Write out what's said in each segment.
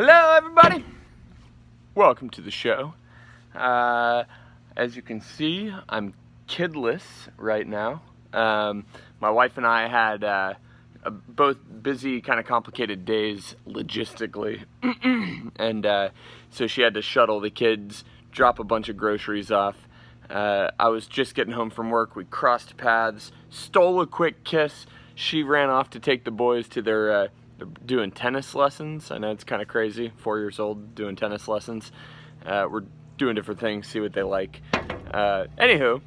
Hello, everybody. Welcome to the show. As you can see, I'm kidless right now. My wife and I had both busy, kind of complicated days logistically, and so she had to shuttle the kids, drop a bunch of groceries off. I was just getting home from work. We crossed paths, stole a quick kiss. She ran off to take the boys to they're doing tennis lessons. I know it's kind of crazy, 4 years old doing tennis lessons. We're doing different things, see what they like. Anywho,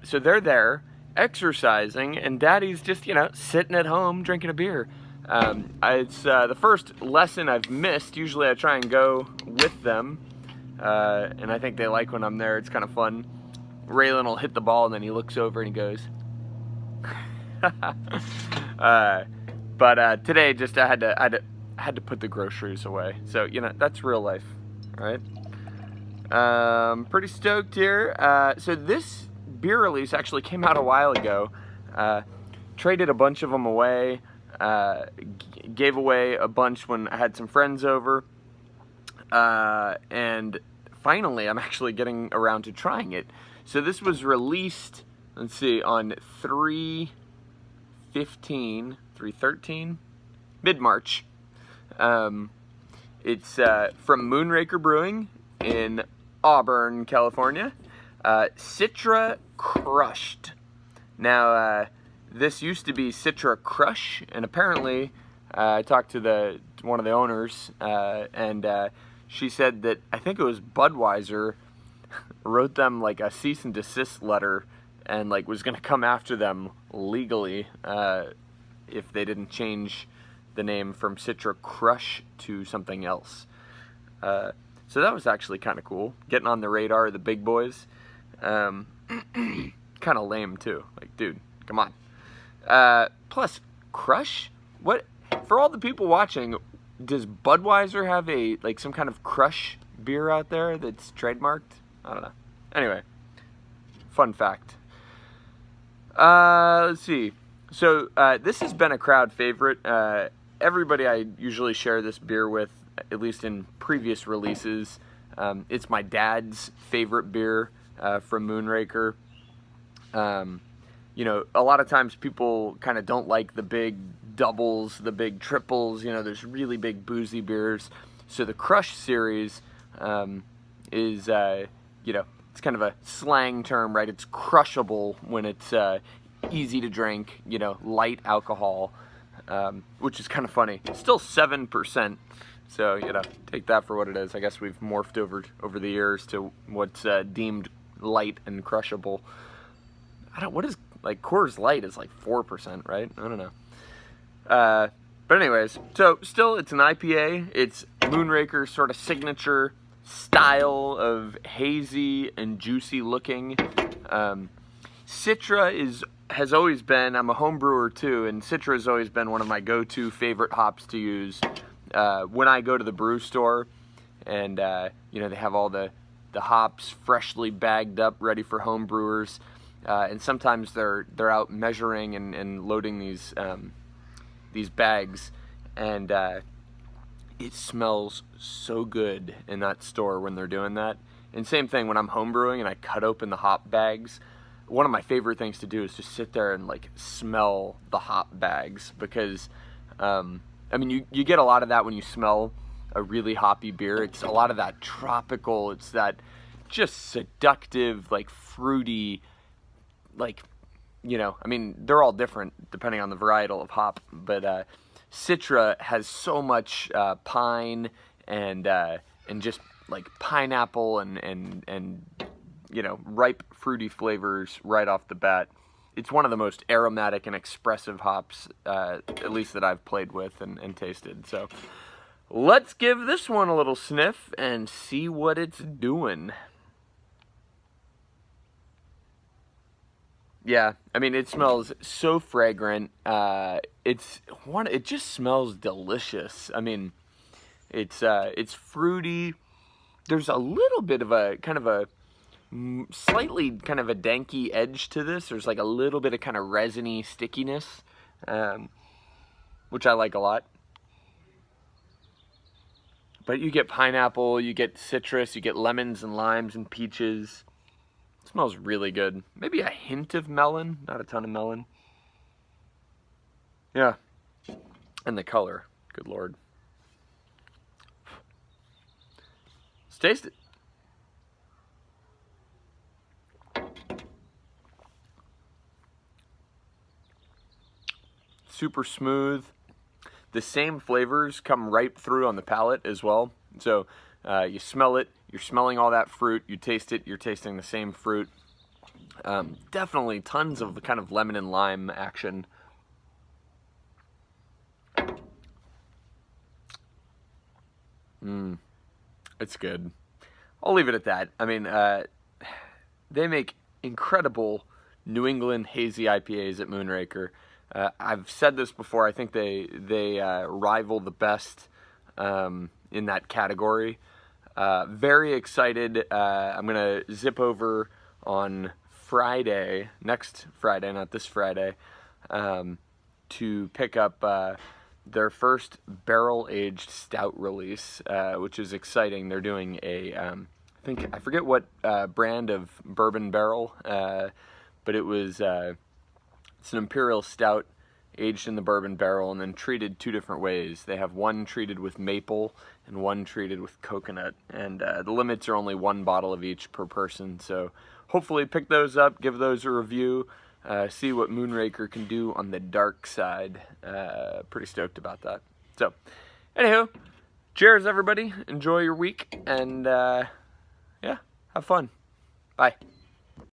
so they're there exercising, and Daddy's just, sitting at home drinking a beer. It's the first lesson I've missed. Usually I try and go with them, and I think they like when I'm there. It's kind of fun. Raylan will hit the ball, and then he looks over and he goes. But today, just I had to put the groceries away. So that's real life, right? Pretty stoked here. So this beer release actually came out a while ago. Traded a bunch of them away. Gave away a bunch when I had some friends over. And finally, I'm actually getting around to trying it. So this was released, let's see, on 3/13, mid-March. It's from Moonraker Brewing in Auburn, California. Citra Crush'd. Now, this used to be Citra Crush, and apparently, I talked to one of the owners, and she said that I think it was Budweiser wrote them like a cease and desist letter, and was gonna come after them legally if they didn't change the name from Citra Crush to something else. So that was actually kind of cool, getting on the radar of the big boys. Kind of lame too, dude, come on. Plus, Crush? What, for all the people watching, does Budweiser have some kind of Crush beer out there that's trademarked? I don't know. Anyway, fun fact. Let's see. So this has been a crowd favorite. Everybody I usually share this beer with, at least in previous releases, it's my dad's favorite beer from Moonraker. A lot of times people kind of don't like the big doubles, the big triples. There's really big boozy beers. So the Crush series is, it's kind of a slang term, right? It's crushable when it's easy to drink, light alcohol, which is kind of funny. It's still 7%, so, take that for what it is. I guess we've morphed over the years to what's deemed light and crushable. Coors Light is 4%, right? I don't know. But anyways, so still, it's an IPA. It's Moonraker's sort of signature style of hazy and juicy looking. Citra has always been, I'm a home brewer too, and Citra has always been one of my go-to favorite hops to use when I go to the brew store, and they have all the hops freshly bagged up, ready for home brewers, and sometimes they're out measuring and loading these bags, and it smells so good in that store when they're doing that. And same thing when I'm home brewing and I cut open the hop bags. One of my favorite things to do is just sit there and smell the hop bags, because you get a lot of that when you smell a really hoppy beer. It's a lot of that tropical, it's that just seductive, fruity, they're all different depending on the varietal of hop, but Citra has so much pine and just pineapple and ripe fruity flavors right off the bat. It's one of the most aromatic and expressive hops, at least that I've played with and tasted. So let's give this one a little sniff and see what it's doing. Yeah, it smells so fragrant. It just smells delicious. It's fruity. There's a little bit of a kind of a slightly kind of a danky edge to this. There's a little bit of kind of resiny stickiness, which I like a lot. But you get pineapple, you get citrus, you get lemons and limes and peaches. It smells really good. Maybe a hint of melon, not a ton of melon. Yeah. And the color, good Lord. Let's taste it. Super smooth. The same flavors come right through on the palate as well. So you smell it, you're smelling all that fruit. You taste it, you're tasting the same fruit. Definitely tons of kind of lemon and lime action. It's good. I'll leave it at that. I mean, they make incredible New England hazy IPAs at Moonraker. I've said this before. I think they rival the best in that category. Very excited. I'm gonna zip over on Friday, next Friday, not this Friday, to pick up their first barrel-aged stout release, which is exciting. They're doing a, I forget what brand of bourbon barrel, but it was, it's an imperial stout aged in the bourbon barrel and then treated two different ways. They have one treated with maple and one treated with coconut, and the limits are only one bottle of each per person, so hopefully pick those up, give those a review, see what Moonraker can do on the dark side. Pretty stoked about that. So, anywho, cheers everybody, enjoy your week, and yeah, have fun. Bye.